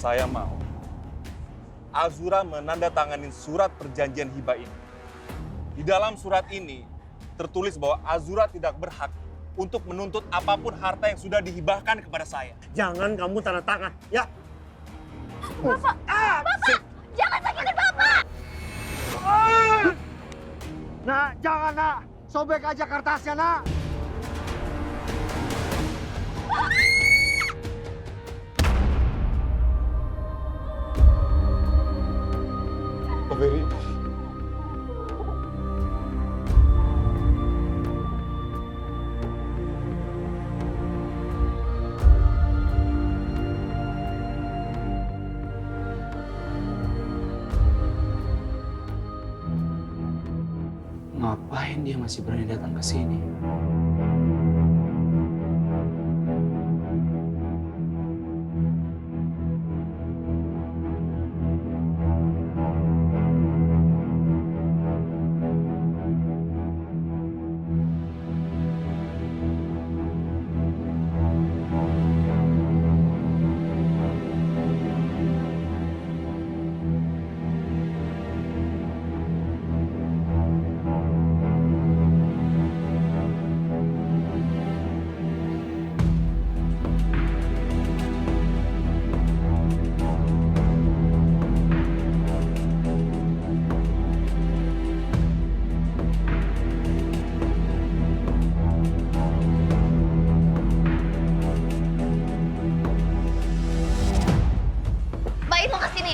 Saya mau Azura menandatangani surat perjanjian hibah ini. Di dalam surat ini tertulis bahwa Azura tidak berhak untuk menuntut apapun harta yang sudah dihibahkan kepada saya. Jangan kamu tanda tangan, ya? Bapak! Bapak! Jangan sakitin Bapak! Nak, jangan nak. Sobek aja kertasnya, nak. Pak Ferry. Ngapain dia masih berani datang ke sini? Baik lo kesini.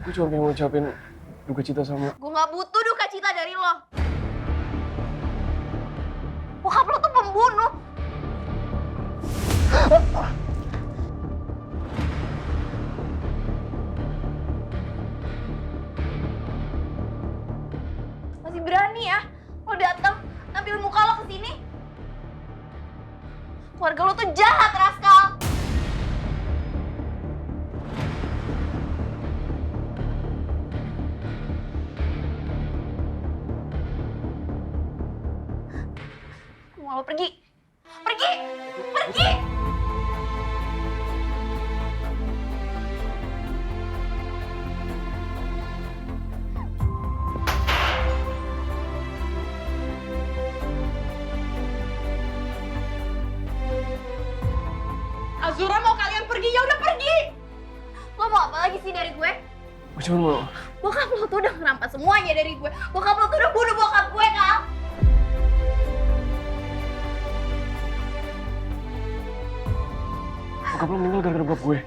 Gue cuma pengen ngucapin duka cita sama... Gue gak butuh duka cita dari lo. Bokap lo tuh pembunuh. Masih berani ya lo datang ngambil muka lo kesini? Keluarga lo tuh jahat, Raskal. Mau lo pergi? Pergi! Pergi! Azura mau kalian pergi, ya udah pergi! Lo mau apa lagi sih dari gue? Gue cuma mau... Bokap lo tuh udah ngerampas semuanya dari gue. Bokap lo tuh udah bunuh bokap gue, Kal. Bokap lo meninggal gara-gara bokap gue.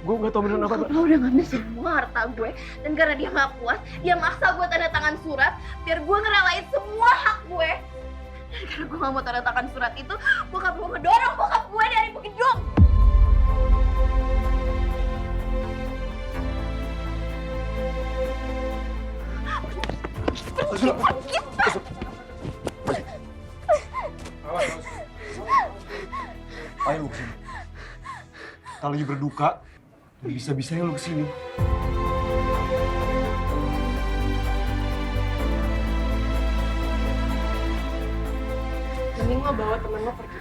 Gue gak tau beneran apa. Bokap lo udah ngambil semua harta gue. Dan karena dia gak puas, dia maksa gue tanda tangan surat biar gue ngerelain semua hak gue. Dan karena gue gak mau tanda tangan surat itu, bokap lo ngedorong bokap gue dari Bukit Dong. Azura. Ayo lu kesini. Kita lagi berduka, dan bisa-bisanya lu kesini. Mending lo bawa temen lo pergi.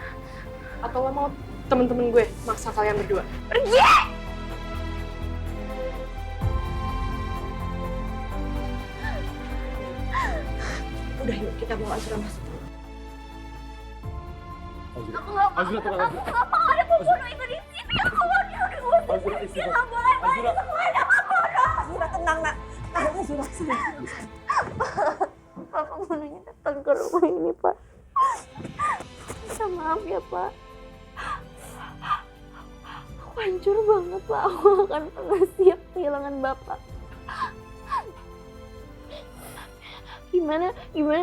Atau lo mau temen-temen gue maksa kalian berdua. Pergi! Udah yuk, kita bawa Azura masuk. Aku gak mau. Azura, tenang, Azura. Aku gak mau ada pembunuh itu di sini. Aku mau dia udah ngusir. Azura, Dia istirahat. gak boleh main Azura. semua ada pembunuh. Azura tenang, nak. Azura sayang. Pak pembunuhnya datang ke rumah ini, Pak. Minta maaf ya, Pak. Aku hancur banget, Pak. Aku akan pernah siap kehilangan Bapak. Gimana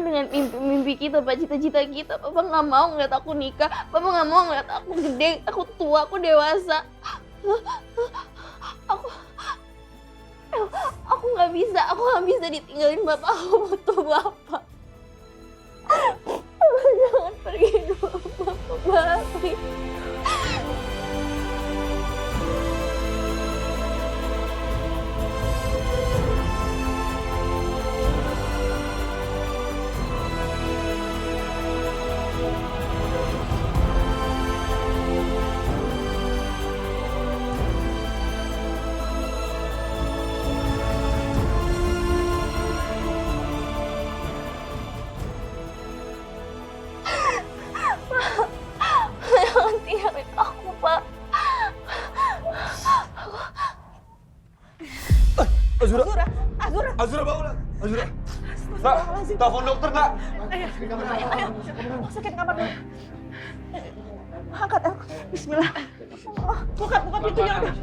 dengan mimpi-mimpi kita, Pak, cita-cita kita? Papa nggak mau ngeliat aku nikah. Papa nggak mau ngeliat aku gede, aku tua, aku dewasa. Aku nggak bisa ditinggalin Bapak. Aku butuh Bapak. Bapak jangan pergi dulu, Bapak balik. Azura bangun. Azura. Nak, telepon dokter, Nak. Ayo, masukin ke kamar dulu. Angkat, El. Bismillah. Oh, buka pintunya udah.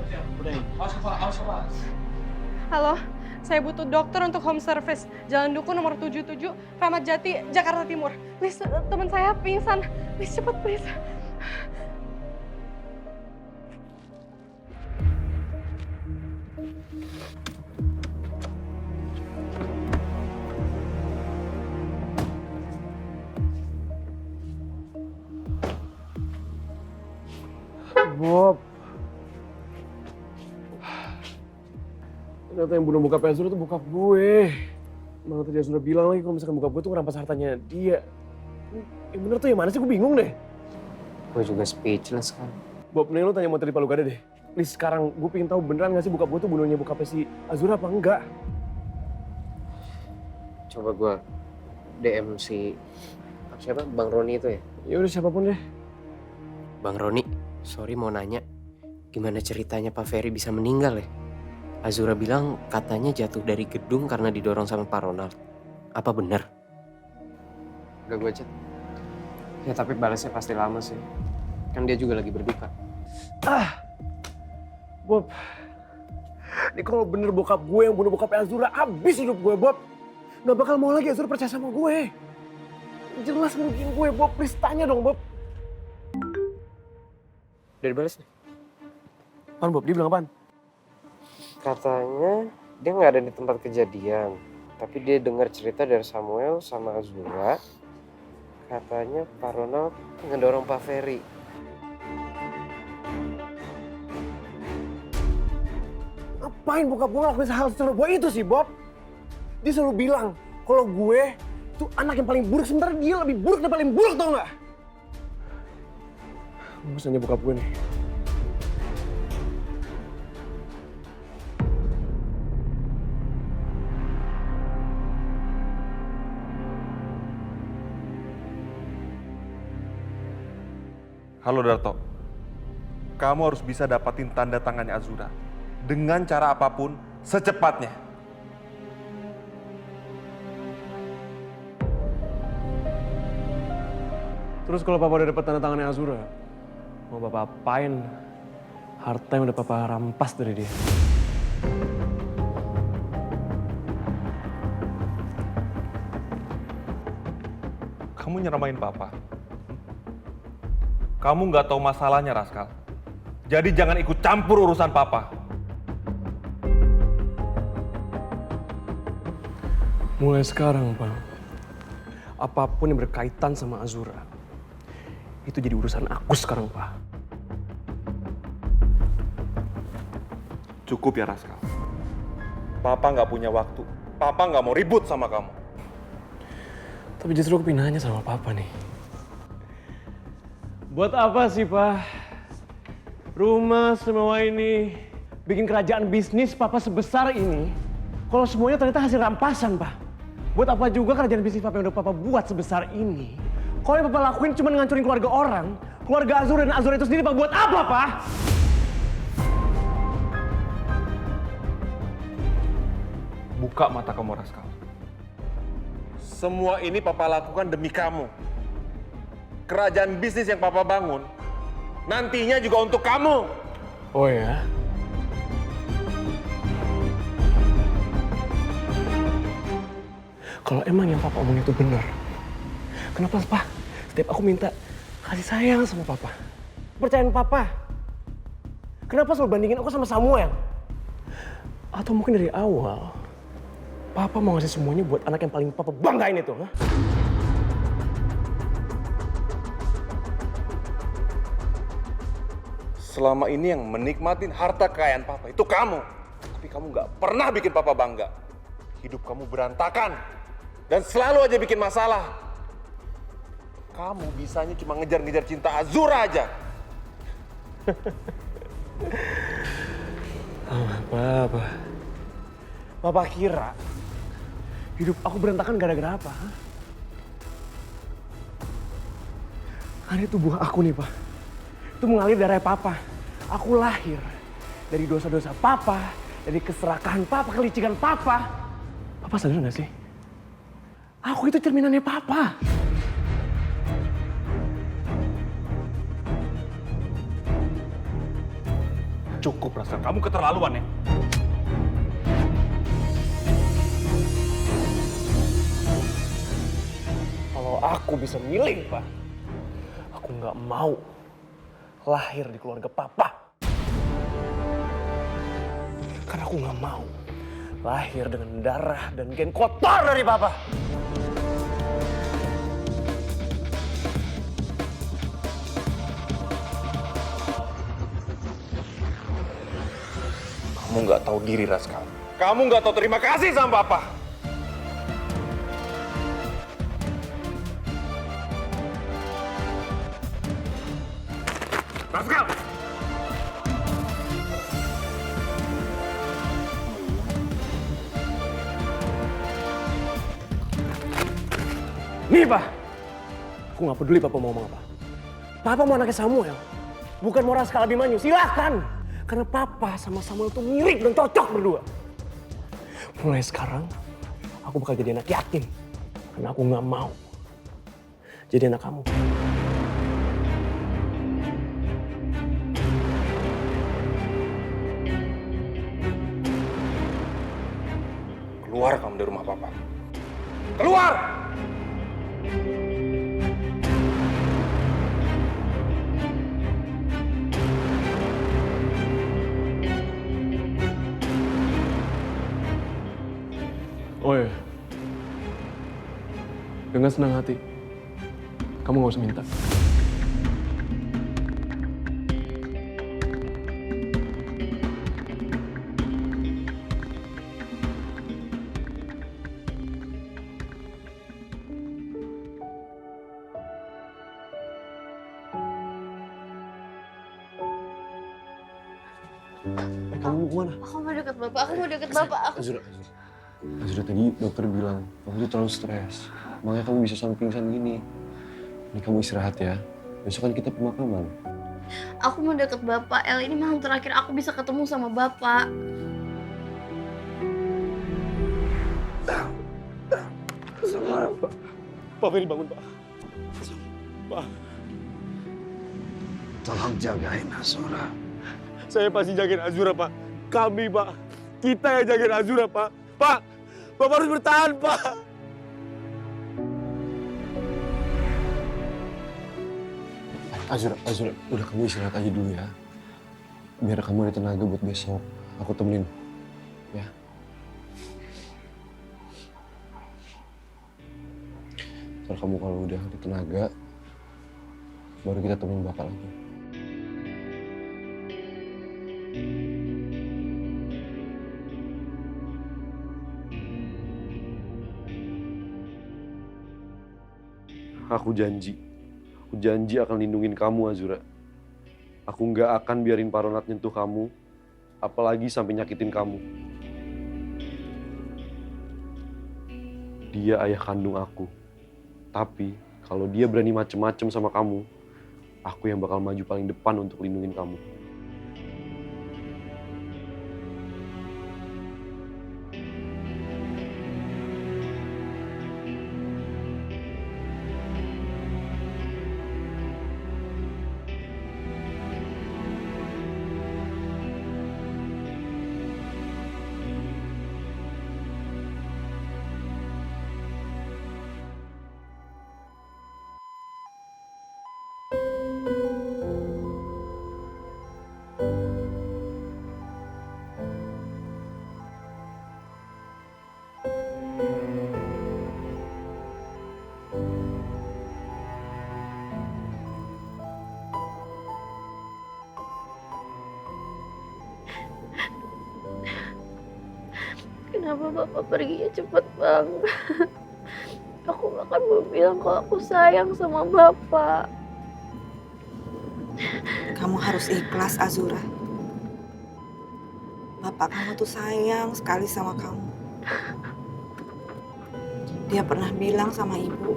Halo, saya butuh dokter untuk home service. Jalan Duku nomor 77, Kramat Jati, Jakarta Timur. Please, teman saya pingsan. Please, cepet, please. Bob. Ternyata yang bunuh bokap Azura tuh bokap gue. Malah tadi Azura bilang lagi kalau misalkan bokap gue tuh ngerampas hartanya dia. Yang bener tuh yang mana sih? Gue bingung deh. Gue juga speechless kan. Bob, mending lu tanya mau tadi Palu Gada deh. Please, sekarang gue pengen tahu beneran gak sih bokap gue tuh bunuhnya bokapnya si Azura apa enggak? Coba gue DM si siapa? Bang Roni itu ya? Ya udah siapapun deh. Bang Roni, sorry mau nanya. Gimana ceritanya Pak Ferry bisa meninggal ya? Azura bilang katanya jatuh dari gedung karena didorong sama Pak Ronald. Apa benar? Udah gue chat. Ya tapi balasnya pasti lama sih. Kan dia juga lagi berduka. Bob. Ini kalau bener bokap gue yang bunuh bokapnya Azura, abis hidup gue, Bob. Gak bakal mau lagi Azura percaya sama gue. Jelas ngerugiin gue, Bob. Please tanya dong, Bob. Udah dibalas nih? Apaan, Bob? Dia bilang apaan? Katanya dia nggak ada di tempat kejadian. Tapi dia dengar cerita dari Samuel sama Azura. Katanya Pak Ronald ngedorong Pak Ferry. Ngapain bokap gue ngelakuin hal serupa itu sih, Bob? Dia selalu bilang kalau gue tuh anak yang paling buruk, sementara dia lebih buruk dan paling buruk, tau nggak? Gue harus nanya bokap gue nih. Halo Darto, kamu harus bisa dapatin tanda tangannya Azura dengan cara apapun secepatnya. Terus kalau papa udah dapet tanda tangannya Azura, mau papa apain harta yang udah papa rampas dari dia? Kamu nyeramain papa. Kamu nggak tahu masalahnya, Raskal. Jadi jangan ikut campur urusan papa. Mulai sekarang, Pak, apapun yang berkaitan sama Azura, itu jadi urusan aku sekarang, Pak. Cukup ya, Raskal. Papa nggak punya waktu. Papa nggak mau ribut sama kamu. Tapi justru aku pengen nanya sama Papa nih. Buat apa sih, Pak? Rumah semua ini, bikin kerajaan bisnis Papa sebesar ini, kalau semuanya ternyata hasil rampasan, Pak. Buat apa juga kerajaan bisnis Papa yang udah Papa buat sebesar ini? Kalau yang Papa lakuin cuma ngancurin keluarga orang, keluarga Azura dan Azura itu sendiri, Pak, buat apa, Pak? Buka mata kamu, Raskal. Semua ini Papa lakukan demi kamu. Kerajaan bisnis yang Papa bangun, nantinya juga untuk kamu. Oh ya? Kalau emang yang Papa omongin itu benar, kenapa, Pak? Setiap aku minta kasih sayang sama Papa, percayain Papa, kenapa selalu bandingin aku sama Samuel? Atau mungkin dari awal, Papa mau ngasih semuanya buat anak yang paling Papa banggain itu, ha? Selama ini yang menikmatin harta kekayaan Papa itu kamu. Tapi kamu nggak pernah bikin Papa bangga. Hidup kamu berantakan. Dan selalu aja bikin masalah. Kamu bisanya cuma ngejar-ngejar cinta Azura aja. Apa? Papa kira hidup aku berantakan gara-gara apa? Ha? Karena tubuh aku nih, Pak. Itu mengalir darah Papa. Aku lahir dari dosa-dosa Papa, dari keserakahan Papa, kelicikan Papa. Papa sadar gak sih? Aku itu cerminannya Papa. Cukup, Rasa. Kamu keterlaluan ya. Kalau aku bisa milih, Pak, aku nggak mau lahir di keluarga Papa. Karena aku nggak mau lahir dengan darah dan gen kotor dari Papa. Kamu nggak tahu diri, Raska. Kamu nggak tahu terima kasih sama Papa. Raska! Nih, Pak. Aku nggak peduli Papa mau ngomong apa. Papa mau anaknya Samuel. Bukan mau Raska Abimanyu. Silahkan. Karena Papa sama Samuel tuh mirip dan cocok berdua. Mulai sekarang, aku bakal jadi anak yatim. Karena aku nggak mau jadi anak kamu. Keluar kamu dari rumah Papa. Keluar! Oh iya. Dengan senang hati. Kamu gak usah minta. Kamu mau kemana? Aku mau deket Bapak, aku mau deket Bapak. Azura tadi dokter bilang kamu tuh terlalu stres. Makanya kamu bisa sampai pingsan gini. Ini kamu istirahat ya. Besok kan kita pemakaman. Aku mau deket Bapak. El, ini malam terakhir aku bisa ketemu sama Bapak. Pak Ferry bangun, Pak. Pak. Tolong jagain Azura. Saya pasti jagain Azura, Pak. Kami, Pak. Kita yang jagain Azura, Pak. Pak, Bapak harus bertahan, Pak. Azura, udah kamu istirahat aja dulu ya. Biar kamu ada tenaga buat besok. Aku temenin. Ya. Ntar kamu kalau udah ada tenaga, baru kita temenin Bapak lagi. Aku janji akan lindungin kamu, Azura. Aku nggak akan biarin Paronat nyentuh kamu, apalagi sampai nyakitin kamu. Dia ayah kandung aku. Tapi kalau dia berani macem-macem sama kamu, aku yang bakal maju paling depan untuk lindungin kamu. Kenapa Bapak perginya cepet banget? Aku bahkan mau bilang kalau aku sayang sama Bapak. Kamu harus ikhlas, Azura. Bapak kamu tuh sayang sekali sama kamu. Dia pernah bilang sama ibu,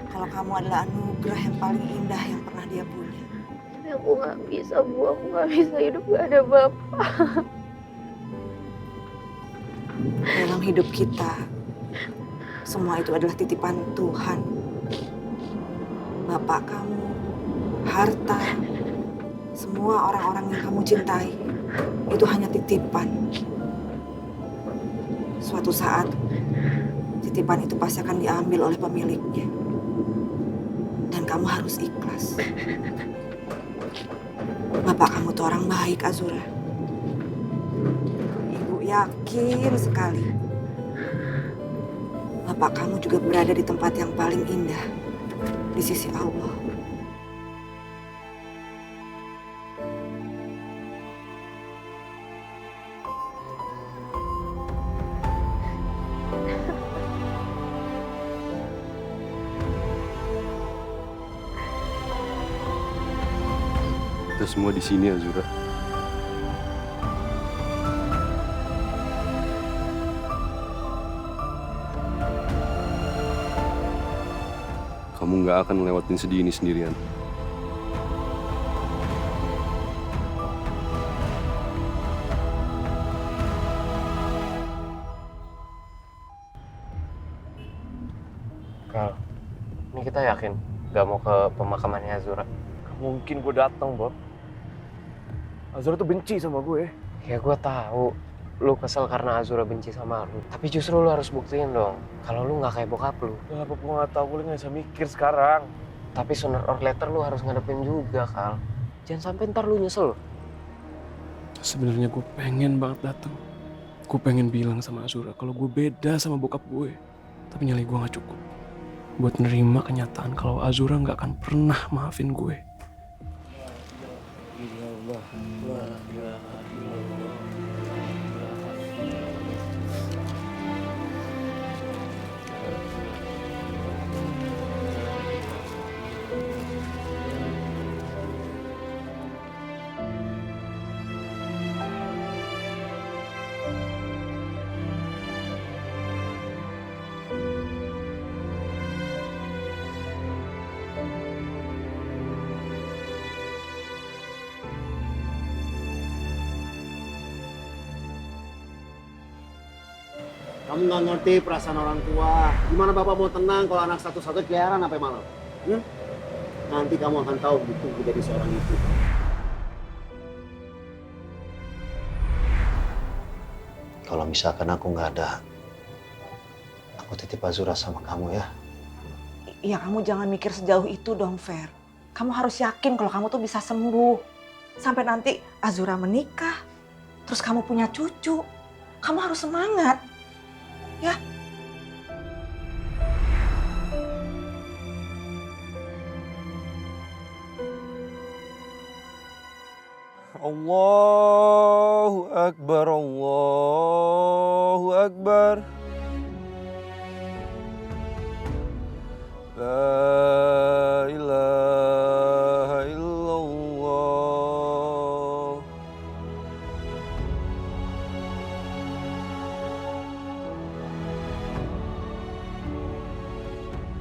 kalau kamu adalah anugerah yang paling indah yang pernah dia punya. Tapi aku nggak bisa, Bu. Aku nggak bisa hidup gak ada Bapak. Dalam hidup kita, semua itu adalah titipan Tuhan. Bapak kamu, harta, semua orang-orang yang kamu cintai, itu hanya titipan. Suatu saat, titipan itu pasti akan diambil oleh pemiliknya. Dan kamu harus ikhlas. Bapak kamu tuh orang baik, Azura. Ibu yakin sekali. Bapak kamu juga berada di tempat yang paling indah di sisi Allah. Kita semua di sini, Azura. Kamu nggak akan ngelewatin sedih ini sendirian. Kal, ini kita yakin gak mau ke pemakamannya Azura? Mungkin gue datang, Bob. Azura tuh benci sama gue. Ya gue tahu lu kesel karena Azura benci sama lu. Tapi justru lu harus buktiin dong kalau lu nggak kayak bokap lu. Ya apa gue nggak tahu, gue nggak bisa mikir sekarang. Tapi sooner or later lu harus ngadepin juga, Kal. Jangan sampai ntar lu nyesel. Sebenarnya gue pengen banget datang. Gue pengen bilang sama Azura kalau gue beda sama bokap gue. Tapi nyali gue nggak cukup buat nerima kenyataan kalau Azura nggak akan pernah maafin gue. Kamu nggak ngerti perasaan orang tua. Gimana bapak mau tenang kalau anak satu-satu keliaran sampai malam? Nanti kamu akan tahu betul menjadi seorang ibu. Kalau misalkan aku nggak ada, aku titip Azura sama kamu ya. Ya kamu jangan mikir sejauh itu dong, Fer. Kamu harus yakin kalau kamu tuh bisa sembuh. Sampai nanti Azura menikah, terus kamu punya cucu. Kamu harus semangat. Ya. Allahu Akbar, Allahu Akbar. La ilaha illallah.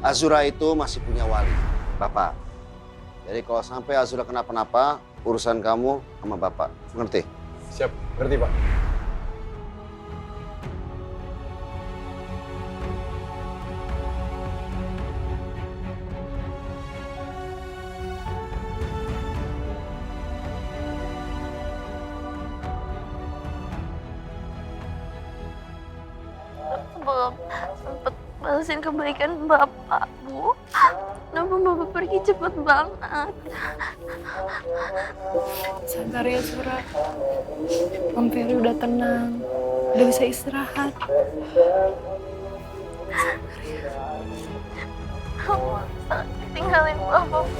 Azura itu masih punya wali, bapak. Jadi kalau sampai Azura kenapa-napa, urusan kamu sama bapak. Ngerti? Siap, ngerti Pak. Belum sempet balasin kebaikan Bapak, Bu. Kenapa Bapak pergi cepet banget? Sabar ya, Zura. Om Ferry udah tenang. Udah bisa istirahat. Kamu sangat tinggalin Bapak, Bu.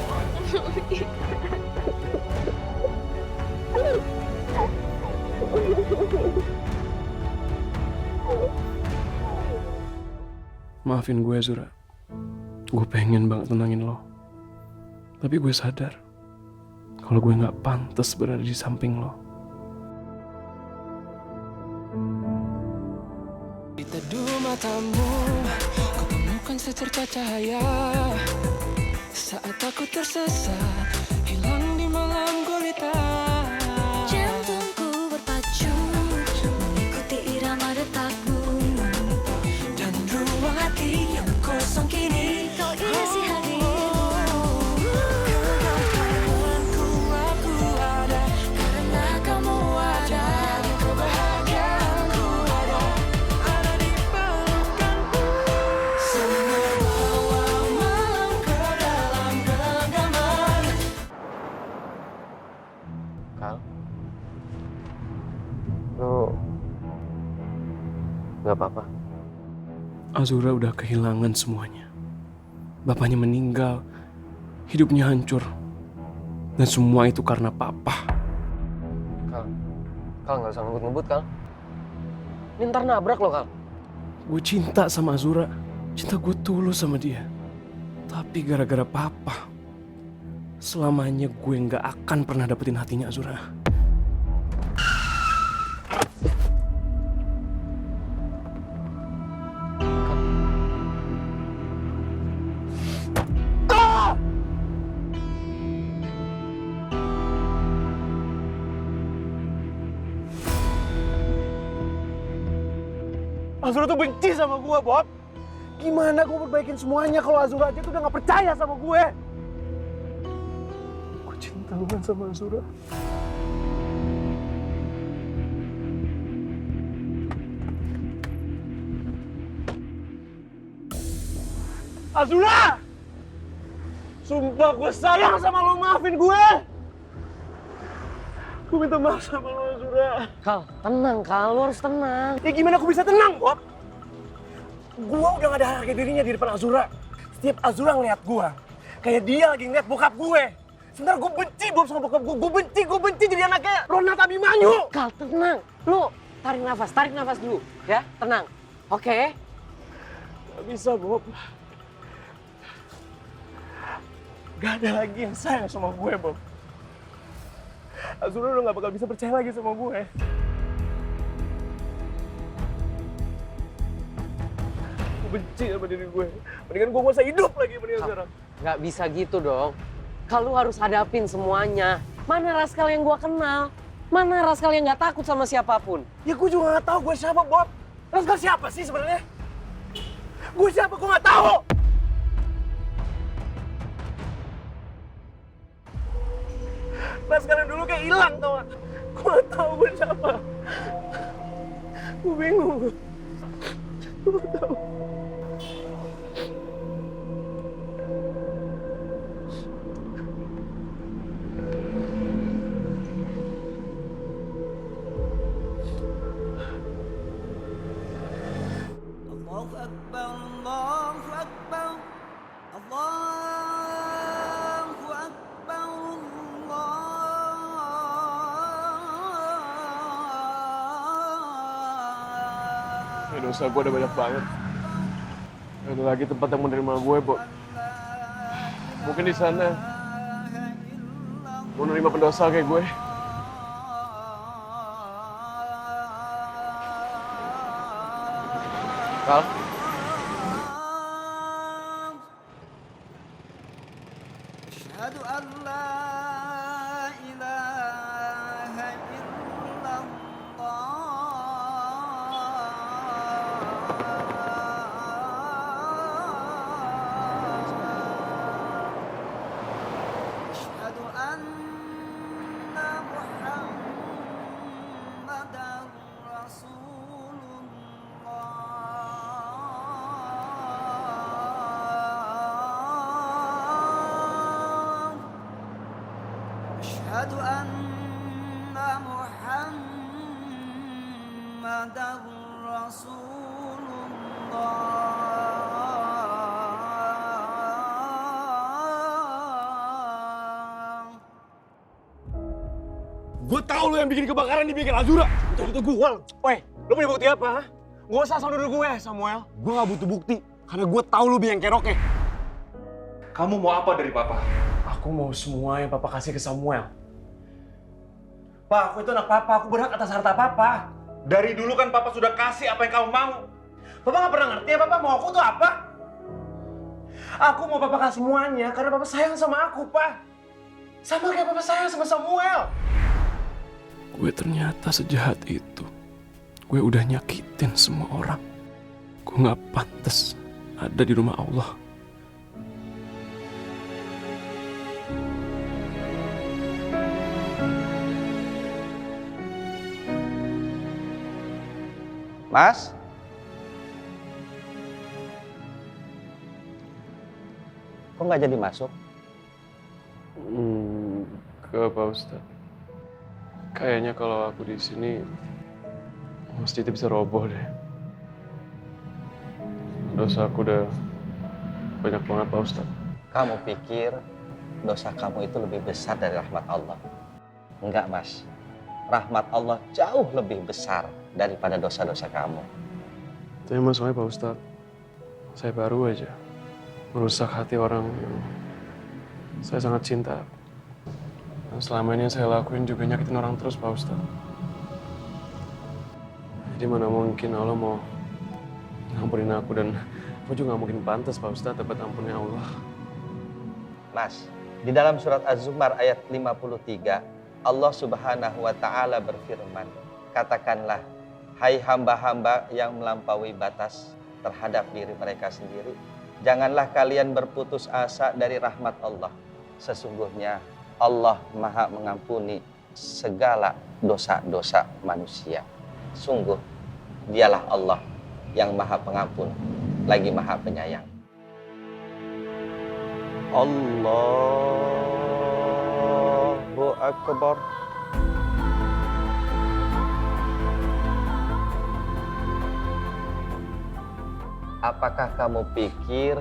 Maafin gue, Zura. Gue pengen banget tenangin lo. Tapi gue sadar kalau gue gak pantas berada di samping lo. Di teduh matamu, ku temukan secerca cahaya. Saat aku tersesat, hilang di malam gulita. Jantungku berpacu, mengikuti irama detakmu. Gak apa-apa. Azura udah kehilangan semuanya. Bapaknya meninggal, hidupnya hancur. Dan semua itu karena papa. Kal gak usah ngebut-ngebut, Kal. Ini ntar nabrak lo, Kal. Gue cinta sama Azura. Cinta gue tulus sama dia. Tapi gara-gara papa, selamanya gue gak akan pernah dapetin hatinya Azura. Azura tuh benci sama gue, Bob. Gimana gue perbaikin semuanya kalau Azura aja tuh udah gak percaya sama gue? Gue cinta banget sama Azura. Azura! Sumpah gue sayang sama lo, maafin gue! Gue minta maaf sama lo, Azura. Kal, tenang, Kal. Lo harus tenang. Ya gimana aku bisa tenang, Bob? Gua udah gak ada harga dirinya di depan Azura. Setiap Azura ngeliat gua, kayak dia lagi ngeliat bokap gue. Sebenarnya gue benci Bob sama bokap gue. Gue benci jadi anaknya Ronald Abimanyu. Kal, tenang. Lo tarik nafas dulu. Ya, tenang. Oke? Gak bisa, Bob. Gak ada lagi yang sayang sama gue, Bob. Azura udah gak bakal bisa percaya lagi sama gue. Gue benci sama diri gue. Mendingan gue gak usah hidup lagi mendingan sekarang. Gak bisa gitu dong. Kal, lo harus hadapin semuanya. Mana Raskal yang gua kenal? Mana Raskal yang gak takut sama siapapun? Ya gue juga gak tahu gue siapa, Bob. Raskal siapa sih sebenarnya? Gue siapa? Gue gak tahu. Raskal yang dulu kayak hilang, tau gak? Gue gak tahu gue siapa. Gue bingung. Gue gak tahu. Allahu Akbar, Allahu Akbar, Allahu Akbar, Allah. Ya dosa gue udah banyak banget. Gak ada lagi tempat yang menerima gue, Bob. Mungkin di sana mau nerima pendosa kayak gue. Kal? Asyhadu an la ilaha illallah. Asyhadu anna Muhammadan Rasulullah. Asyhadu anna Muhammadan Rasulullah. Gue tahu lo yang bikin kebakaran di bengkel Azura. Itu gue. Woi, lo punya bukti apa? Ha? Gue usah asal nuduh gue, Samuel. Gue gak butuh bukti. Karena gue tahu lo biang keroknya. Kamu mau apa dari papa? Aku mau semua yang papa kasih ke Samuel. Pak, aku itu anak papa. Aku berhak atas harta papa. Dari dulu kan papa sudah kasih apa yang kamu mau. Papa gak pernah ngerti ya papa mau aku tuh apa? Aku mau papa kasih semuanya karena papa sayang sama aku, Pak. Sama kayak papa sayang sama Samuel. Gue ternyata sejahat itu. Gue udah nyakitin semua orang. Gue gak pantas ada di rumah Allah. Mas? Kok nggak jadi masuk? Ke Pak Ustadz. Kayaknya kalau aku di sini, masjidnya bisa roboh deh. Dosa aku udah banyak banget Pak Ustadz. Kamu pikir dosa kamu itu lebih besar dari rahmat Allah? Enggak, Mas. Rahmat Allah jauh lebih besar daripada dosa-dosa kamu. Tapi masalahnya Pak Ustadz, saya baru aja merusak hati orang yang saya sangat cinta. Dan selama ini yang saya lakuin juga nyakitin orang terus Pak Ustadz. Jadi mana mungkin Allah mau ngampunin aku, dan aku juga gak mungkin pantas Pak Ustadz dapat ampunnya Allah. Mas, di dalam surat Az-Zumar ayat 53, Allah Subhanahu wa Ta'ala berfirman, katakanlah, hai hamba-hamba yang melampaui batas terhadap diri mereka sendiri, janganlah kalian berputus asa dari rahmat Allah. Sesungguhnya Allah Maha mengampuni segala dosa-dosa manusia. Sungguh, dialah Allah yang Maha Pengampun, lagi Maha Penyayang. Allahu Akbar. Apakah kamu pikir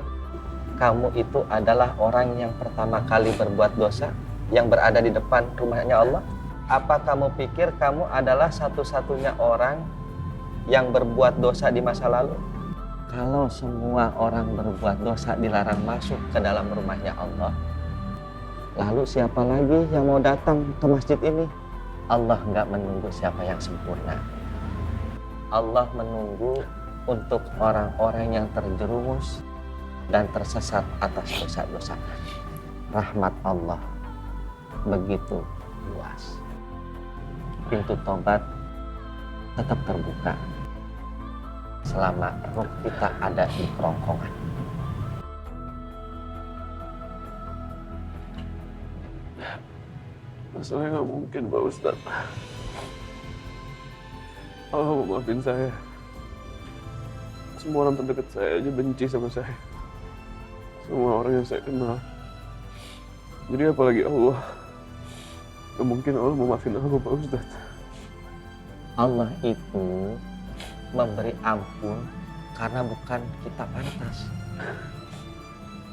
kamu itu adalah orang yang pertama kali berbuat dosa yang berada di depan rumahnya Allah? Apa kamu pikir kamu adalah satu-satunya orang yang berbuat dosa di masa lalu? Kalau semua orang berbuat dosa dilarang masuk ke dalam rumahnya Allah, lalu siapa lagi yang mau datang ke masjid ini? Allah nggak menunggu siapa yang sempurna. Allah menunggu untuk orang-orang yang terjerumus dan tersesat atas dosa-dosa. Rahmat Allah begitu luas. Pintu tobat tetap terbuka selama roh kita ada di kerongkongan. Masalahnya nggak mungkin Pak Ustadz. Allah mau maafin saya. Semua orang terdekat saya aja benci sama saya. Semua orang yang saya kenal. Jadi apalagi Allah. Gak mungkin Allah mau maafin aku Pak Ustadz. Allah itu memberi ampun karena bukan kita pantas.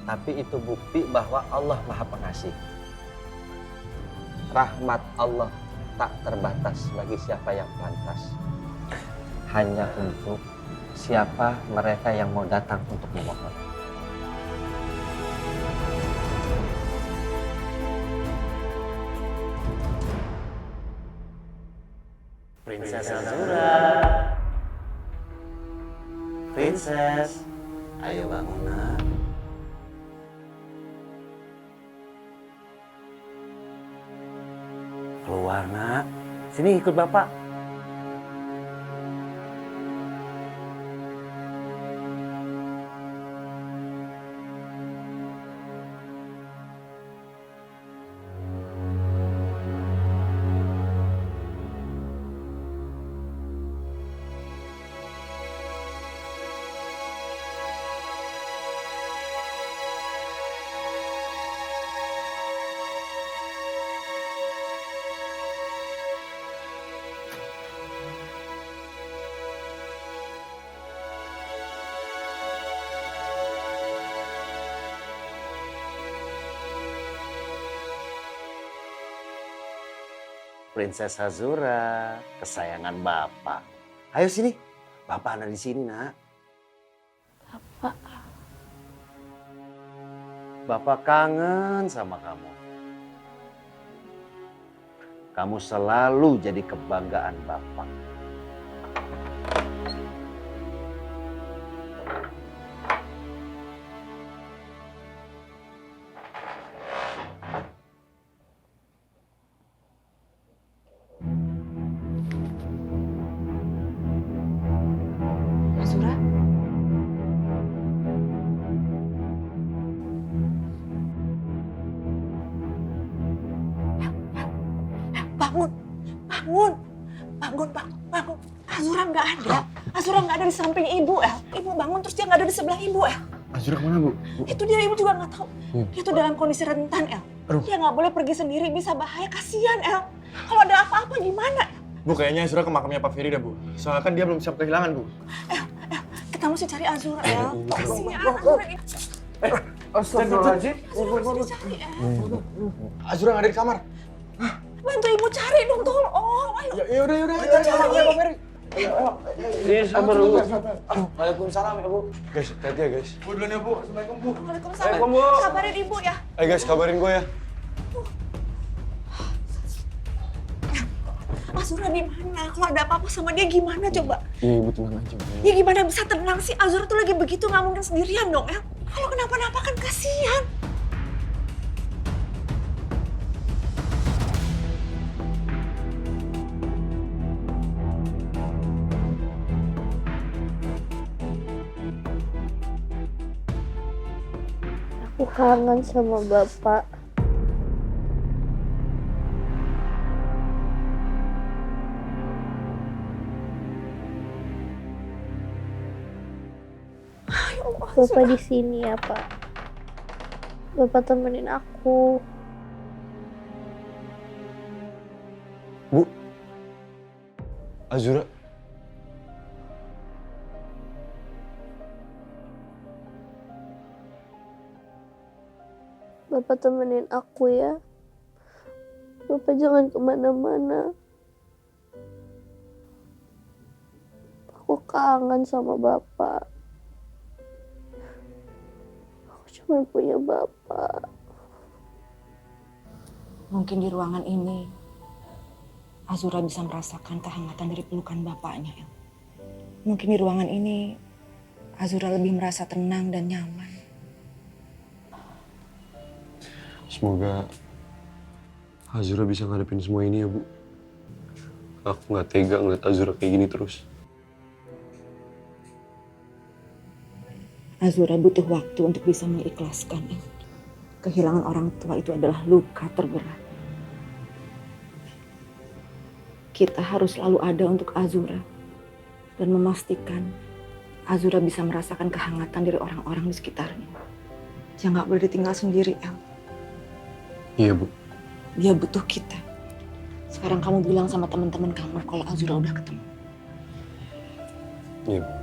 Tapi itu bukti bahwa Allah Maha Pengasih. Rahmat Allah tak terbatas bagi siapa yang pantas. Hanya untuk siapa mereka yang mau datang untuk memohon. Princess Azura. Princess, ayo bangun nak. Keluar nak. Sini ikut bapak. Princess Azura, kesayangan Bapak. Ayo sini, Bapak ada di sini, nak. Bapak. Bapak kangen sama kamu. Kamu selalu jadi kebanggaan Bapak. Azura? Bangun, bangun, bangun, bangun. Azura nggak ada. Azura nggak ada di samping ibu, El. Ibu bangun terus dia nggak ada di sebelah ibu, El. Azura kemana Bu? Itu dia, ibu juga nggak tahu. Dia tuh dalam kondisi rentan, El. Aduh. Dia nggak boleh pergi sendiri, bisa bahaya. Kasihan, El. Kalau ada apa-apa gimana? Bu, kayaknya Azura ke makamnya Pak Ferry dah, Bu. Soalnya kan dia belum siap kehilangan, Bu. Kita Kita mesti cari Azura ya. Kasihan Azura ini. Astagfirullahaladzim. Azura nggak ada di kamar. Bantu ibu cari dong, tolong. Ayo. Yaudah. Cari kamar Pak Ferry. Iya, sabar dulu. Waalaikumsalam ya Bu. Guys, hati-hati ya guys. Bu duluan ya Bu. Assalamualaikum Bu. Waalaikumsalam. Kabarin ibu ya. Eh guys, kabarin gue ya. Azura di mana? Kalau ada apa-apa sama dia gimana coba? Iya, Ibu tenang aja. Ya gimana bisa tenang sih? Azura tuh lagi begitu, nggak mungkin sendirian dong, El. Kalau kenapa-napa kan kasihan. Aku kangen sama Bapak. Bapak di sini ya, Pak. Bapak temenin aku. Bu. Azura. Bapak temenin aku ya. Bapak jangan kemana-mana. Aku kangen sama Bapak. Aku cuma punya Bapak. Mungkin di ruangan ini, Azura bisa merasakan kehangatan dari pelukan bapaknya, El. Mungkin di ruangan ini, Azura lebih merasa tenang dan nyaman. Semoga Azura bisa ngadepin semua ini ya, Bu. Aku nggak tega ngeliat Azura kayak gini terus. Azura butuh waktu untuk bisa mengikhlaskan, El. Kehilangan orang tua itu adalah luka terberat. Kita harus selalu ada untuk Azura dan memastikan Azura bisa merasakan kehangatan dari orang-orang di sekitarnya. Dia nggak boleh ditinggal sendiri, El. Iya, Bu. Dia butuh kita. Sekarang kamu bilang sama teman-teman kamu kalau Azura udah ketemu. Iya, Bu.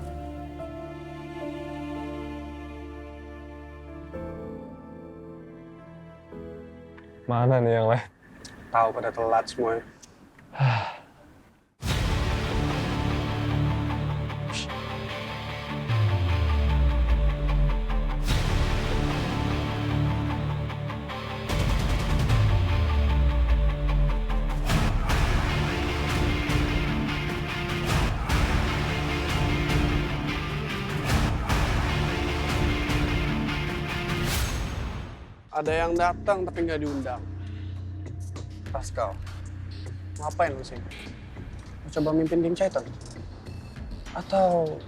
Mana nih yang lain? Tahu pada telat semuanya. Ada yang datang tapi nggak diundang. Pascal, ngapain lu sih? Mau coba mimpin geng Chaiton? Atau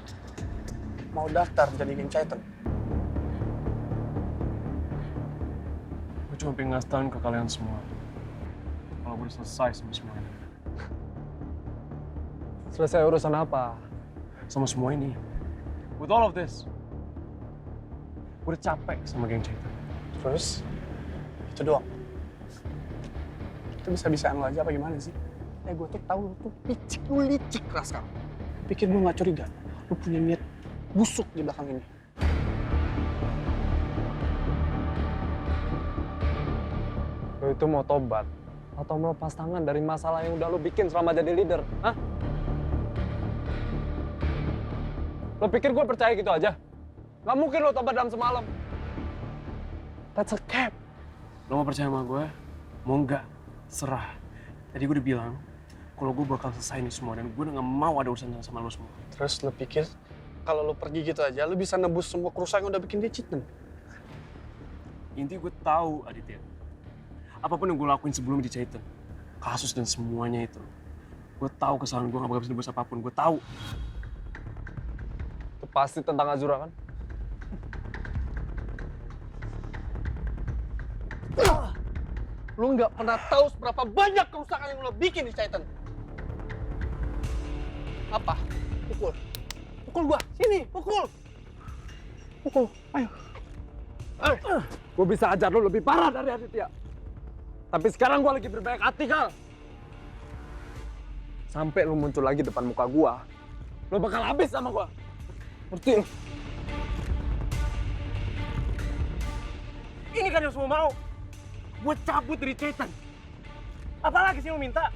mau daftar jadi geng Chaiton? Gue cuma pengen ngasih tahu ke kalian semua. Kalau gue udah selesai sama semua ini. Selesai urusan apa? Sama semua ini. With all of this. Gue udah capek sama geng Chaiton. Terus? Itu doang? Itu bisa-bisaan lo aja apa gimana sih? Gue tuh tahu lo tuh licik Raskal. Pikir gue gak curiga, lo punya niat busuk di belakang ini. Lo itu mau tobat atau melepas tangan dari masalah yang udah lo bikin selama jadi leader? Hah? Lo pikir gue percaya gitu aja? Gak mungkin lo tobat dalam semalam. That's a cap. Lo mau percaya sama gue? Mau enggak? Serah. Tadi gue udah bilang, kalau gue bakal selesai ini semua dan gue udah gak mau ada urusan sama lo semua. Terus lo pikir kalau lo pergi gitu aja, lo bisa nebus semua kerusakan yang udah bikin dia cheatin? Intinya gue tahu, Aditya. Apapun yang gue lakuin sebelum di Chaiton, kasus dan semuanya itu, gue tahu kesalahan gue gak bakal bisa nebus apapun. Gue tahu. Itu pasti tentang Azura kan? Lu nggak pernah tahu seberapa banyak kerusakan yang lo bikin di Chaiton. Apa? Pukul. Pukul gua. Sini, pukul. Pukul. Ayo. Gua bisa ajar lo lebih parah dari Aditya. Tapi sekarang gua lagi berbaik hati, Kal. Sampai lo muncul lagi depan muka gua, lo bakal habis sama gua. Ngerti lo? Ini kan yang semua mau. Gue cabut dari Cetan. Apalagi sih lo minta?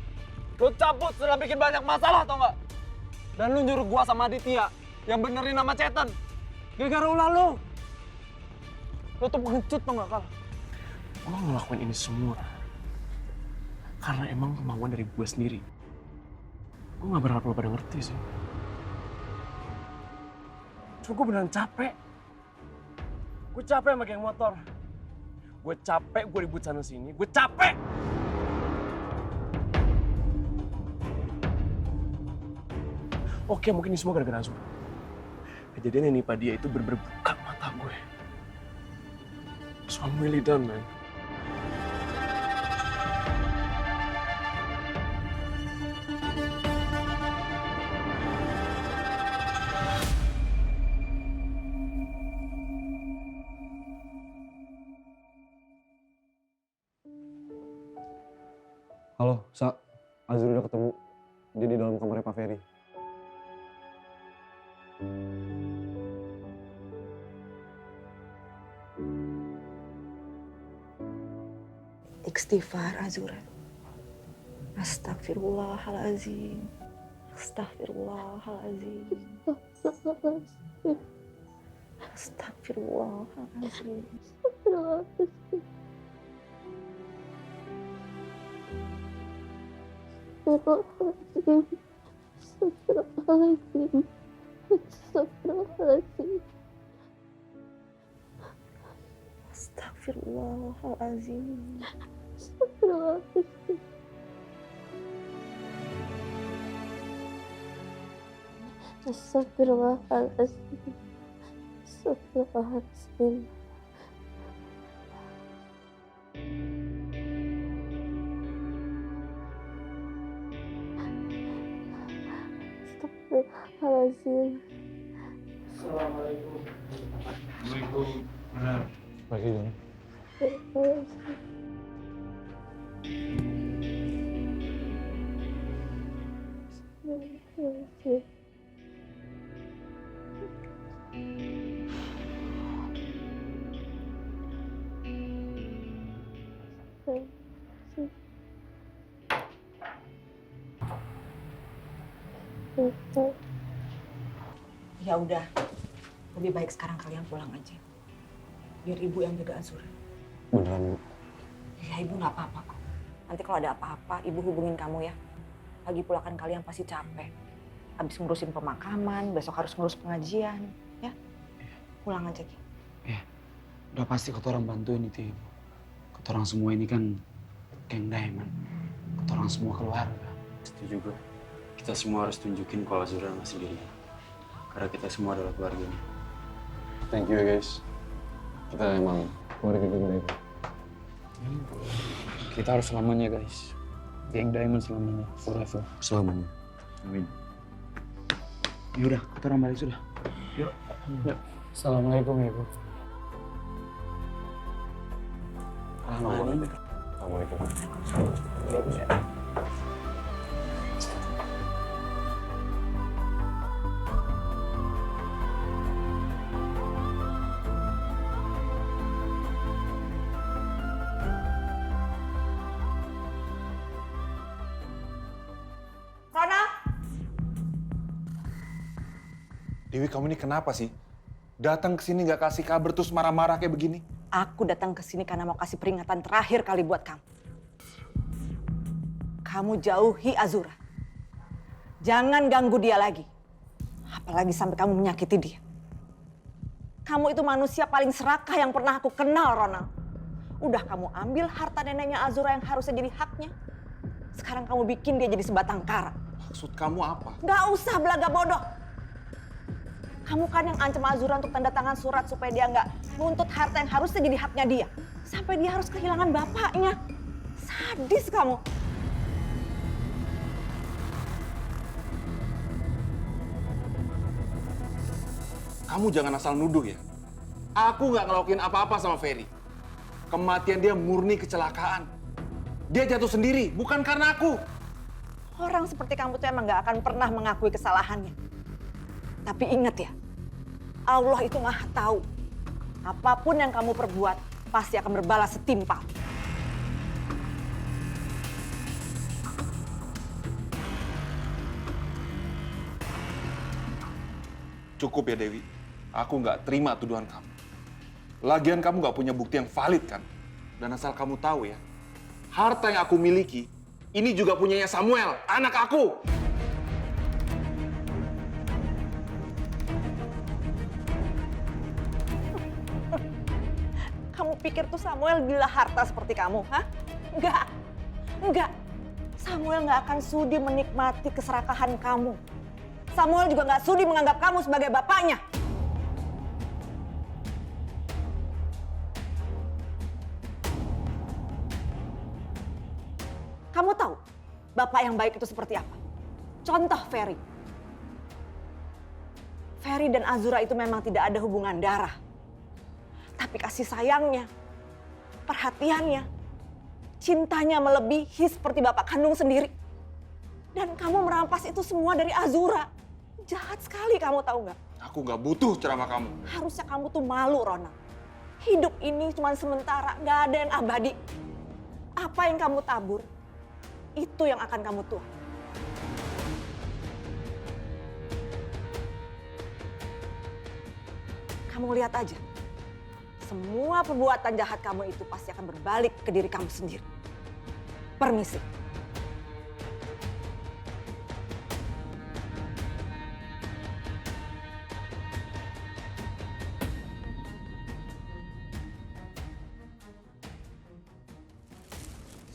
Lo cabut setelah bikin banyak masalah tau nggak? Dan lu nyuruh gua sama Aditya yang benerin nama Cetan. Gara-gara ulah lo. Lo tuh pengecut tau nggak, Kal? Gue ngelakuin ini semua karena emang kemauan dari gue sendiri. Gue gak berharap lo pada ngerti sih. Cuma gue beneran capek. Gue capek sama geng motor. Gue capek, gue ribut sana sini. Gue capek! Oke, mungkin ini semua gara-gara Azura. Kejadian yang nimpa dia itu bener-bener buka mata gue. So I'm really done, man. Halo, Sa. Azura udah ketemu. Dia di dalam kamarnya Pak Ferry. Istighfar, Azura. Astagfirullahalazim. Astagfirullahalazim. Astagfirullahalazim. Astagfirullahalazim. Astagfirullahaladzim. Astagfirullahaladzim. Astagfirullahaladzim. Assalamualaikum. Waalaikumsalam. Pagi, Jon. Ya udah, lebih baik sekarang kalian pulang aja. Biar ibu yang jaga Azura. Beneran, Bu? Ya ibu nggak apa-apa kok. Nanti kalau ada apa-apa, ibu hubungin kamu ya. Lagi pula kan kalian pasti capek. Habis ngurusin pemakaman, besok harus ngurus pengajian, ya. Pulang aja, Ki. Udah pasti kotoran bantuin itu ibu. Kotoran semua ini kan geng Diamond. Kotoran semua keluarga. Setuju gue. Kita semua harus tunjukin kalau Azura nggak sendirian. Karena kita semua adalah keluarganya. Thank you, guys. Kita emang keluarga geng Diamond. Kita harus selamanya guys. Geng Diamond selamanya. Forever. Selamanya. Amin. Yaudah, kotoran balik sudah. Yuk. Assalamualaikum ya, Bu. Assalamualaikum. Dewi, kamu ini kenapa sih? Datang ke sini nggak kasih kabar terus marah-marah kayak begini? Aku datang ke sini karena mau kasih peringatan terakhir kali buat kamu. Kamu jauhi Azura. Jangan ganggu dia lagi. Apalagi sampai kamu menyakiti dia. Kamu itu manusia paling serakah yang pernah aku kenal, Ronald. Udah kamu ambil harta neneknya Azura yang harusnya jadi haknya. Sekarang kamu bikin dia jadi sebatang kara. Maksud kamu apa? Gak usah belaga bodoh. Kamu kan yang ancam Azura untuk tanda tangan surat supaya dia nggak nuntut harta yang harusnya jadi haknya dia. Sampai dia harus kehilangan bapaknya. Sadis kamu. Kamu jangan asal nuduh ya. Aku nggak ngelakuin apa-apa sama Ferry. Kematian dia murni kecelakaan. Dia jatuh sendiri, bukan karena aku. Orang seperti kamu tuh emang nggak akan pernah mengakui kesalahannya. Tapi ingat ya, Allah itu Maha tahu. Apapun yang kamu perbuat pasti akan berbalas setimpal. Cukup ya Dewi, aku nggak terima tuduhan kamu. Lagian kamu nggak punya bukti yang valid kan? Dan asal kamu tahu ya, harta yang aku miliki, ini juga punyanya Samuel, anak aku. Kamu pikir tuh Samuel gila harta seperti kamu, hah? Enggak, enggak. Samuel nggak akan sudi menikmati keserakahan kamu. Samuel juga nggak sudi menganggap kamu sebagai bapaknya. Kamu tahu bapak yang baik itu seperti apa? Contoh Ferry. Ferry dan Azura itu memang tidak ada hubungan darah. Tapi kasih sayangnya, perhatiannya, cintanya melebihi seperti bapak kandung sendiri. Dan kamu merampas itu semua dari Azura. Jahat sekali kamu, tahu nggak? Aku nggak butuh ceramah kamu. Harusnya kamu tuh malu, Ronald. Hidup ini cuma sementara, nggak ada yang abadi. Apa yang kamu tabur, itu yang akan kamu tuai. Kamu lihat aja, semua perbuatan jahat kamu itu pasti akan berbalik ke diri kamu sendiri. Permisi.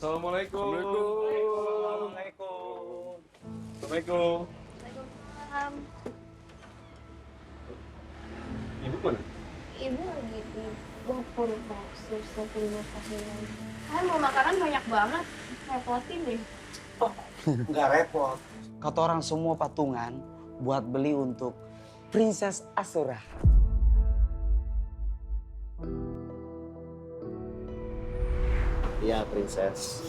Assalamualaikum. Waalaikumsalam. Assalamualaikum. Ibu mana? Ibu lagi di dapur mau siap-siapin makanan. Kan mau makanan banyak banget, repotin deh. Nggak repot. Kata orang semua patungan buat beli untuk Princess Azura. Iya, Princess.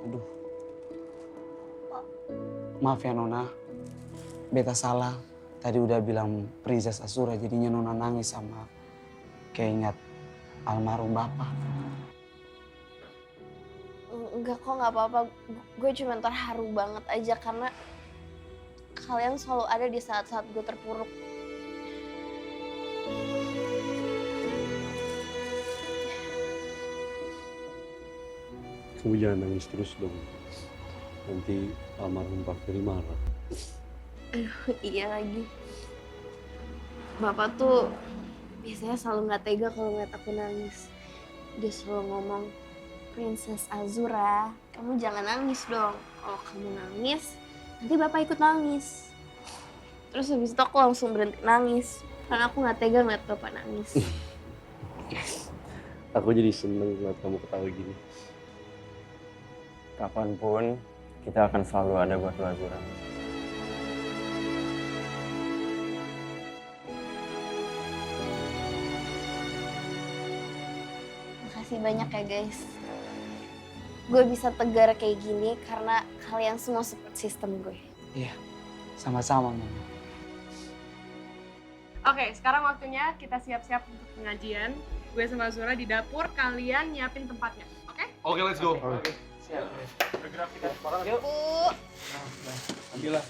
Aduh. Maaf ya Nona, beta salah. Tadi udah bilang Princess Azura, jadinya Nona nangis sama keingat almarhum Bapak. Enggak kok, nggak apa-apa. Gue cuma terharu banget aja karena kalian selalu ada di saat-saat gue terpuruk. Kamu jangan nangis terus dong. Nanti almarhum Pak Ferry marah. Iya lagi. Bapak tuh biasanya selalu nggak tega kalau ngeliat aku nangis. Dia selalu ngomong, Princess Azura, kamu jangan nangis dong. Kalau kamu nangis, nanti Bapak ikut nangis. Terus habis itu aku langsung berhenti nangis. Karena aku nggak tega ngeliat Bapak nangis. Aku jadi seneng ngeliat kamu ketawa gini. Kapanpun kita akan selalu ada buat lo Azura. Makasih banyak ya guys. Gue bisa tegar kayak gini karena kalian semua support system gue. Iya, sama-sama Nona. Oke, sekarang waktunya kita siap-siap untuk pengajian. Gue sama Azura di dapur, kalian nyiapin tempatnya, oke? Oke, let's go. Siap. Yuk. Ambillah.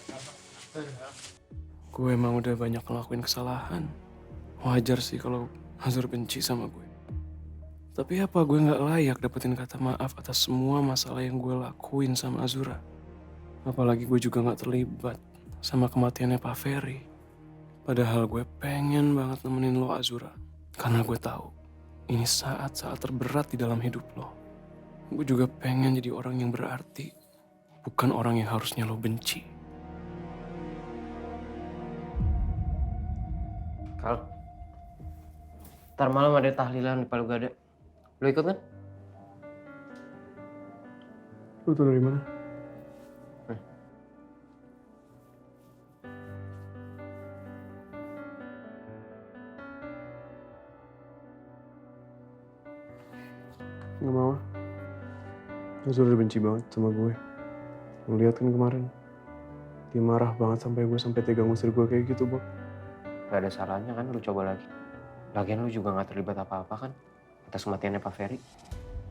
Gue emang udah banyak ngelakuin kesalahan. Wajar sih kalau Azura benci sama gue. Tapi apa gue nggak layak dapetin kata maaf atas semua masalah yang gue lakuin sama Azura? Apalagi gue juga nggak terlibat sama kematiannya Pak Ferry. Padahal gue pengen banget nemenin lo Azura. Karena gue tahu ini saat-saat terberat di dalam hidup lo. Gue juga pengen jadi orang yang berarti, bukan orang yang harusnya lo benci. Kal, ntar malam ada tahlilan di Palu Gada. Lo ikut kan? Lo tau dari mana? Nggak mau. Azura udah benci banget sama gue. Lu lihat kan kemarin. Dia marah banget sampai gue sampai tega ngusir gue kayak gitu, Bok. Gak ada salahnya kan lu coba lagi. Lagian lu juga gak terlibat apa-apa kan atas kematiannya Pak Ferry.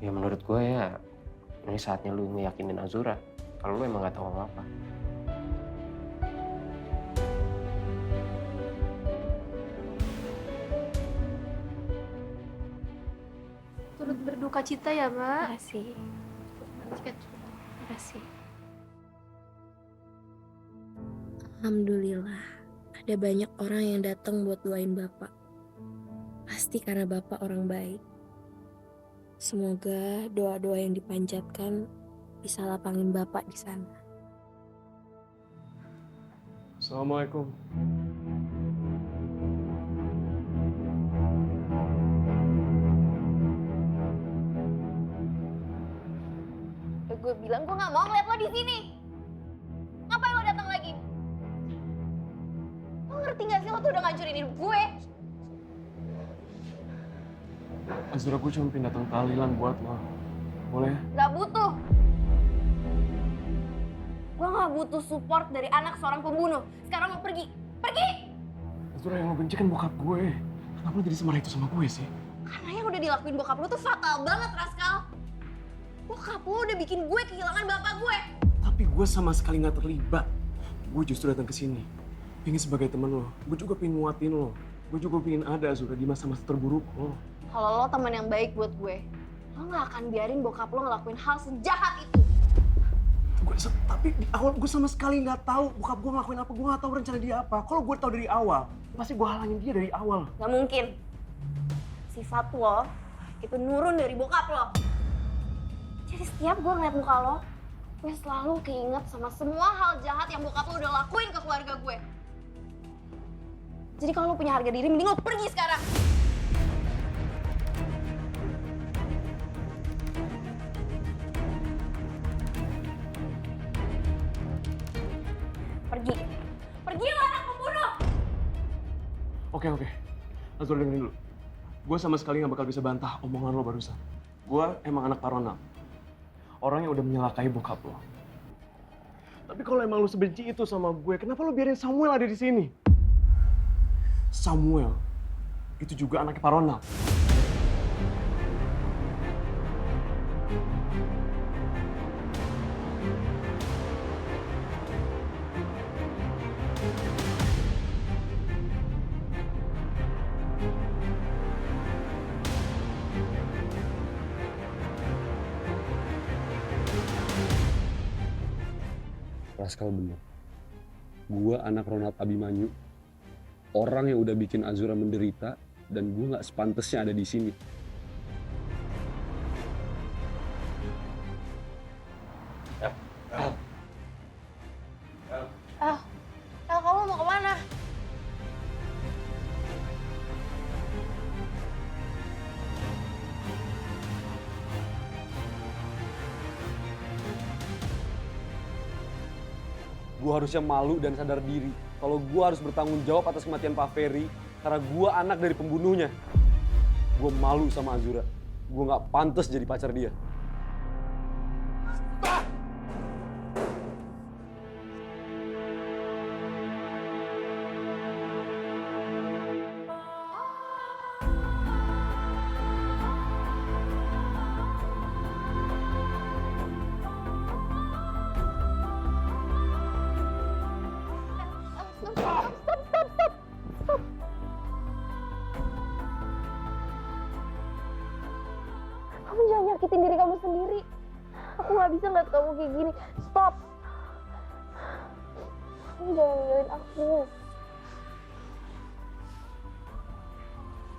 Ya menurut gue ya, ini saatnya lu ngeyakinin Azura kalau lu emang gak tahu apa-apa. Turut berduka cita ya, Mbak. Makasih. Makasih. Alhamdulillah, ada banyak orang yang datang buat doain Bapak. Pasti karena Bapak orang baik. Semoga doa-doa yang dipanjatkan bisa lapangin Bapak di sana. Assalamualaikum. Gue bilang gue nggak mau ngeliat lo di sini. Ngapain lo datang lagi? Lo ngerti nggak sih lo tuh udah ngancurin hidup gue? Azura, gue cuma pindah datang tahlilan buat lo. Boleh? Gak butuh. Gue nggak butuh support dari anak seorang pembunuh. Sekarang lo pergi. Pergi! Azura, yang lo benci kan bokap gue. Kenapa lo jadi semarah itu sama gue sih? Karena yang udah dilakuin bokap lo tuh fatal banget, Raskal. Bokap lo udah bikin gue kehilangan bapak gue. Tapi gue sama sekali nggak terlibat. Gue justru datang ke sini. Pengen sebagai teman lo. Gue juga pengen nguatin lo. Gue juga pengen ada Azura di masa-masa terburuk lo. Kalau lo teman yang baik buat gue, lo nggak akan biarin bokap lo ngelakuin hal sejahat itu. Tapi di awal gue sama sekali nggak tahu bokap gue ngelakuin apa. Gue nggak tahu rencana dia apa. Kalau gue tahu dari awal, pasti gue halangin dia dari awal. Gak mungkin. Sifat lo itu nurun dari bokap lo. Jadi setiap gue ngeliat muka lo, gue selalu keinget sama semua hal jahat yang bokap lo udah lakuin ke keluarga gue. Jadi kalau lo punya harga diri, mending lo pergi sekarang. Pergi. Pergi lo anak pembunuh! Oke. Azura dengerin dulu. Gue sama sekali nggak bakal bisa bantah omongan lo barusan. Gue emang anak Paronal. Orang yang udah menyelakai bokap lo. Tapi kalau emang lo sebenci itu sama gue, kenapa lo biarin Samuel ada di sini? Samuel itu juga anaknya Paronal. Raskal bener. Gua anak Ronald Abimanyu. Orang yang udah bikin Azura menderita dan gua nggak sepantesnya ada di sini. El, kamu mau kemana? Gue harusnya malu dan sadar diri kalau gue harus bertanggung jawab atas kematian Pak Ferry karena gue anak dari pembunuhnya. Gue malu sama Azura. Gue nggak pantas jadi pacar dia. Stop. Kamu jangan nyakitin diri kamu sendiri. Aku nggak bisa ngeliat kamu kayak gini. Stop. Kamu jangan ninggalin aku.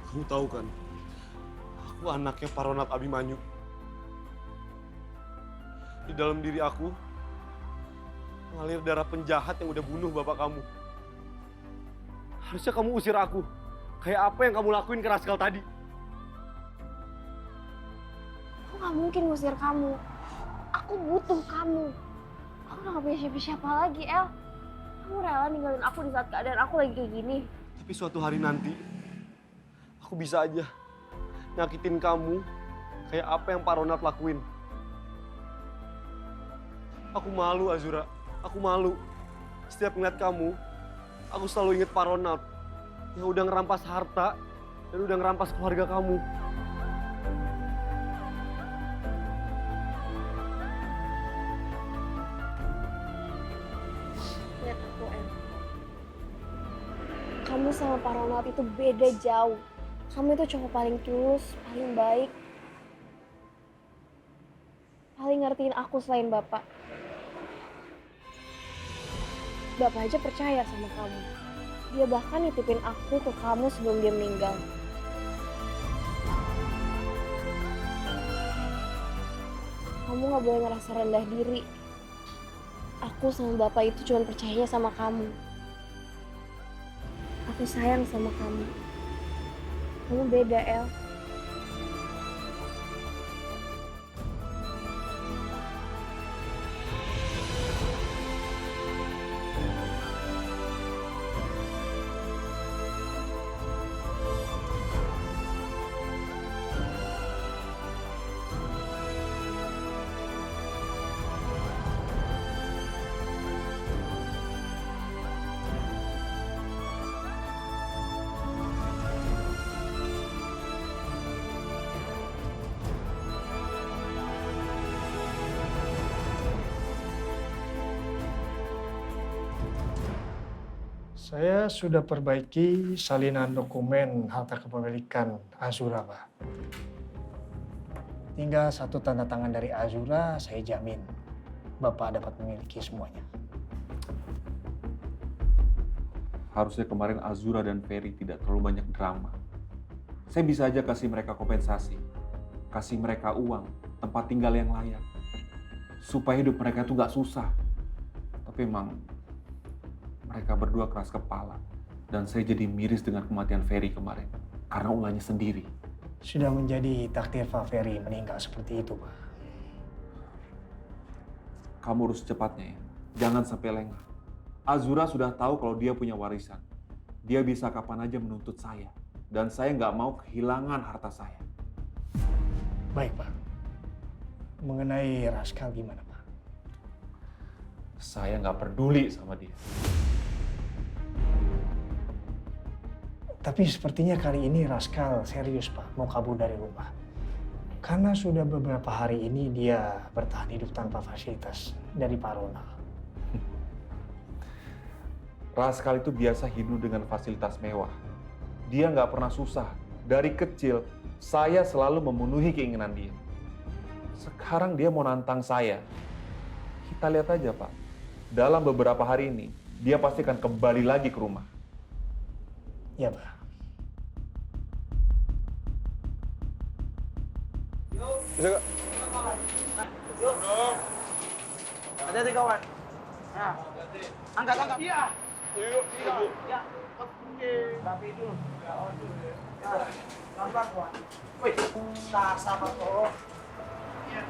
Kamu tahu kan, aku anaknya Paronat Abimanyu. Di dalam diri aku mengalir darah penjahat yang udah bunuh bapak kamu. Harusnya kamu usir aku. Kayak apa yang kamu lakuin ke Raskal tadi? Aku nggak mungkin ngusir kamu. Aku butuh kamu. Aku udah gak punya siapa-siapa lagi, El. Kamu rela ninggalin aku di saat keadaan aku lagi kayak gini. Tapi suatu hari nanti, aku bisa aja nyakitin kamu kayak apa yang Pak Ronald lakuin. Aku malu, Azura. Aku malu. Setiap ngeliat kamu, aku selalu inget Pak Ronald yang udah ngerampas harta dan udah ngerampas keluarga kamu. Lihat aku, Em. Kamu sama Pak Ronald itu beda jauh. Kamu itu cowok paling tulus, paling baik. Paling ngertiin aku selain Bapak. Bapak aja percaya sama kamu. Dia bahkan nitipin aku ke kamu sebelum dia meninggal. Kamu gak boleh ngerasa rendah diri. Aku sama Bapak itu cuma percayanya sama kamu. Aku sayang sama kamu. Kamu beda, El. Saya sudah perbaiki salinan dokumen harta kepemilikan Azura, Pak. Tinggal satu tanda tangan dari Azura, saya jamin Bapak dapat memiliki semuanya. Harusnya kemarin Azura dan Ferry tidak terlalu banyak drama. Saya bisa aja kasih mereka kompensasi, kasih mereka uang, tempat tinggal yang layak, supaya hidup mereka tuh gak susah. Tapi emang mereka berdua keras kepala, dan saya jadi miris dengan kematian Ferry kemarin, karena ulahnya sendiri. Sudah menjadi takdir Pak Ferry meninggal seperti itu, Pak. Kamu urus cepatnya ya, jangan sampai lengah. Azura sudah tahu kalau dia punya warisan. Dia bisa kapan aja menuntut saya, dan saya nggak mau kehilangan harta saya. Baik, Pak. Mengenai Raskal gimana, Pak? Saya nggak peduli sama dia. Tapi sepertinya kali ini Raskal serius, Pak, mau kabur dari rumah. Karena sudah beberapa hari ini dia bertahan hidup tanpa fasilitas dari Pak Ronald. Raskal itu biasa hidup dengan fasilitas mewah. Dia nggak pernah susah. Dari kecil, saya selalu memenuhi keinginan dia. Sekarang dia mau nantang saya. Kita lihat aja, Pak. Dalam beberapa hari ini, dia pasti akan kembali lagi ke rumah. Ya, Pak. Bisa gak? Hati-hati kawan. Nah, angkat. Iya. Yuk. Ya. Oke. Tapi dulu. Ya. Pelan-pelan, kawan. Wih, sama toh. Iya.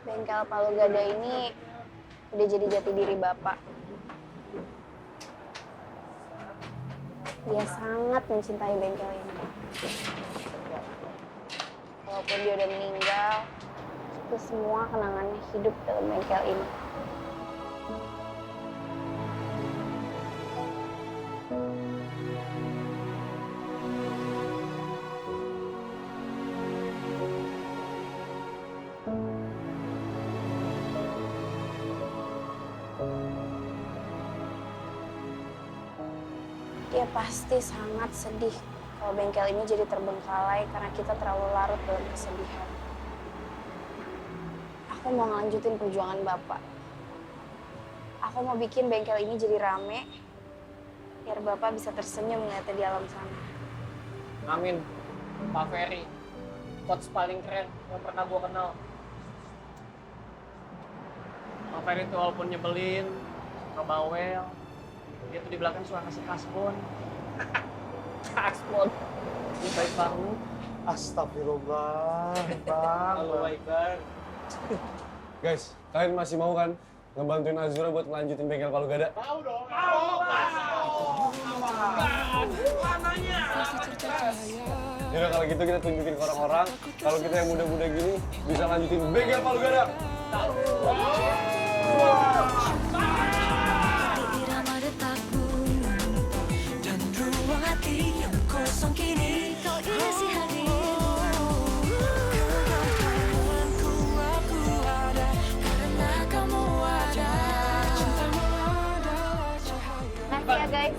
Bengkel Palu Gada ini udah jadi jati diri Bapak. Dia sangat mencintai bengkel ini. Walaupun dia udah meninggal, itu semua kenangannya hidup dalam bengkel ini. Dia pasti sangat sedih kalau bengkel ini jadi terbengkalai karena kita terlalu larut dalam kesedihan. Aku mau ngelanjutin perjuangan Bapak. Aku mau bikin bengkel ini jadi rame, biar Bapak bisa tersenyum ngeliatnya di alam sana. Amin, Pak Ferry. Coach paling keren yang pernah gue kenal. Pak Ferry tuh walaupun nyebelin, suka bawel, dia tuh di belakang suka kasih kasbon. Kasbon. Ini baik banget. Astagfirullah, Bang. Halo, baik banget. Guys, kalian masih mau kan ngebantuin Azura buat melanjutin bengkel Palu Gada? Tahu dong. Yaudah kalau gitu kita tunjukin ke orang-orang kalau kita yang muda-muda gini bisa lanjutin bengkel Palu Gada. Irama detakku dan ruang hati yang kosong kini kau isi hadirmu. Kegagalanku aku ada karena kamu ada. Cintamu adalah cahaya. Makasih ya guys.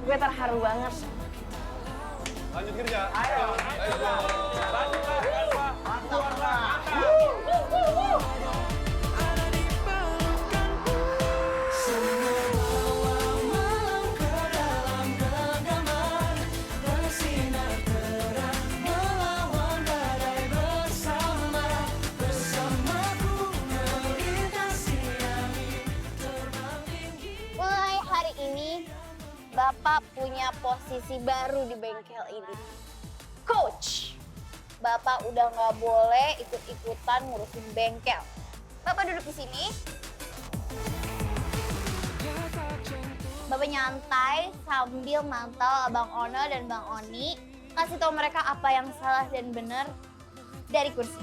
Gue terharu banget. Lanjut kerja. Ayo. Mulai hari ini, Bapak punya posisi baru di bengkel ini. Coach! Bapak udah nggak boleh ikut-ikutan ngurusin bengkel. Bapak duduk di sini. Bapak nyantai sambil mantau Abang Ono dan Bang Oni. Kasih tahu mereka apa yang salah dan benar dari kursi.